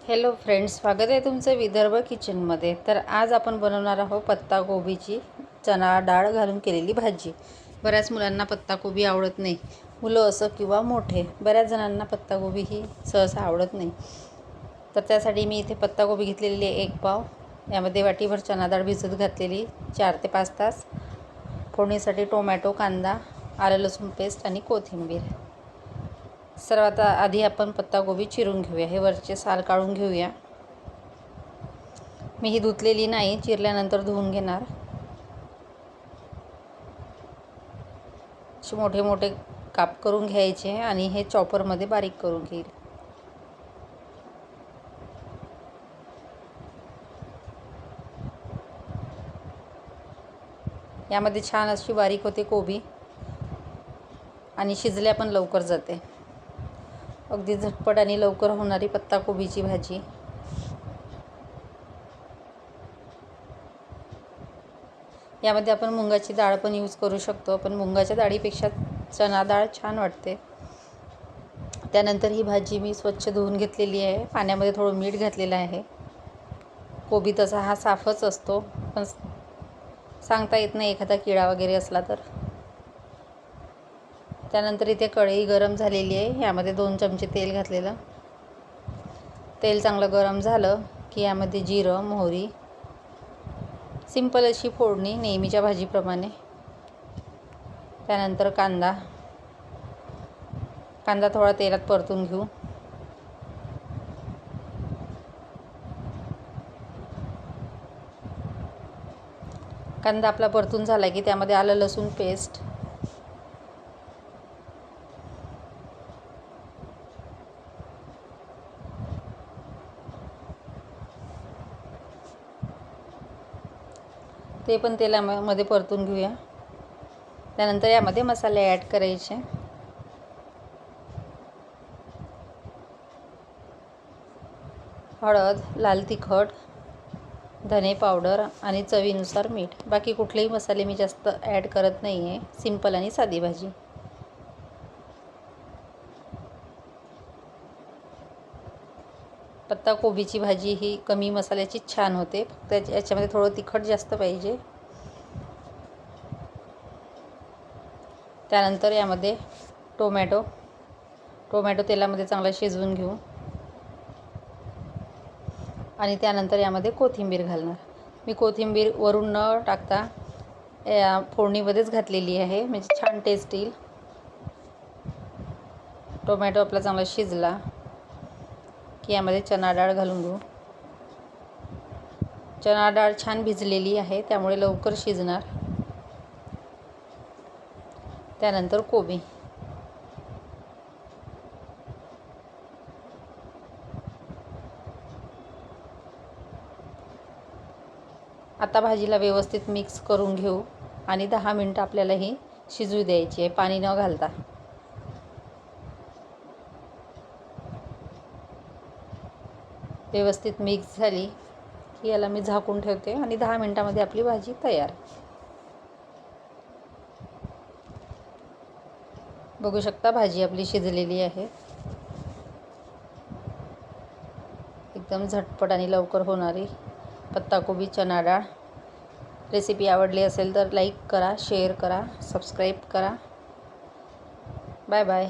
Hello friends, स्वागत आहे तुमचं विदर्भ किचनमध्ये। तर आज आपण बनवणार आहोत पत्ताकोबीची चणा डाळ घालून केलेली भाजी। बऱ्याच मुलांना पत्ताकोबी आवडत नाही, मुलं असो किंवा मोठे, बऱ्याच जणांना पत्ताकोबी ही सहसा आवडत नाही। तर त्यासाठी मी इथे पत्ताकोबी घेतलेली आहे 1 पाव, यामध्ये वाटीभर चणा डाळ भिजत घातलेली 4 ते 5 तास, फोडणीसाठी टोमॅटो, कांदा, आलं लसूण पेस्ट आणि कोथिंबीर। सर्वात आधी आपण पत्ताकोबी चिरून घेऊया, हे वरचे साल काढून घेऊया। मी ही धुतलेली नाही, चिरल्यानंतर धुवून घेणार। असे मोठे मोठे काप करून घ्यायचे आणि हे चॉपरमध्ये बारीक करून घेईल। यामध्ये छान अशी बारीक होते कोबी आणि शिजल्या पण लवकर जाते। अगदी झटपट आणि लवकर होणारी पत्ताकोबीची भाजी। यामध्ये आपण मुगाची डाळ पण यूज करू शकतो, पण मुगाच्या डाळीपेक्षा चणा डाळ छान वाटते। त्यानंतर ही भाजी मी स्वच्छ धुवून घेतलेली आहे, पाण्यामध्ये थोडं मीठ घातलेलं आहे। कोबी तसा हा साफच असतो, पण सांगता येत नाही एखादा किडा वगैरे असला तर। त्यानंतर इथे कढई गरम झालेली आहे, यामध्ये 2 चमचे तेल घातलेलं। तेल चांगलं गरम झालं की यामध्ये जिरं, मोहरी, सिंपल अशी फोडणी नेहमीच्या भाजीप्रमाणे। त्यानंतर कांदा थोडा तेलात परतून घेऊ। कांदा आपला परतून झाला की त्यामध्ये आलं लसूण पेस्ट, ते पण तेलामध्ये परतून घेऊया। त्यानंतर यामध्ये मसाले ॲड करायचे। हळद, लाल तिखट, धने पावडर आणि चवीनुसार मीठ। बाकी कुठलेही मसाले मी जास्त ॲड करत नाही आहे, सिंपल आणि साधी भाजी। पत्ताकोबीची भाजी ही कमी मसाल्याची छान होते, फक्त याच्यामध्ये थोडं तिखट जास्त पाहिजे। त्यानंतर यामध्ये टोमॅटो तेलामध्ये चांगला शिजवून घेऊ आणि त्यानंतर यामध्ये कोथिंबीर घालणार। मी कोथिंबीर वरून न टाकता या फोडणीमध्येच घातलेली आहे, म्हणजे छान टेस्ट येईल। टोमॅटो आपला चांगला शिजला की यामध्ये चणा डाळ घालून घेऊ। चणा डाळ छान भिजलेली आहे, त्यामुळे लवकर शिजणार। त्यानंतर कोबी, आता भाजीला व्यवस्थित मिक्स करून घेऊ आणि 10 मिनिटं आपल्याला ही शिजू द्यायची आहे, पाणी न घालता। व्यवस्थित मिक्स झाली की याला मी झाकून ठेवते आणि 10 मिनिटांमध्ये आपली भाजी तयार। बघू शकता भाजी आपली शिजलेली आहे। एकदम झटपट आणि लवकर होणारी पत्ताकोबी चणा डाळ। रेसिपी आवडली असेल तर लाईक करा, शेअर करा, सबस्क्राईब करा। Bye bye.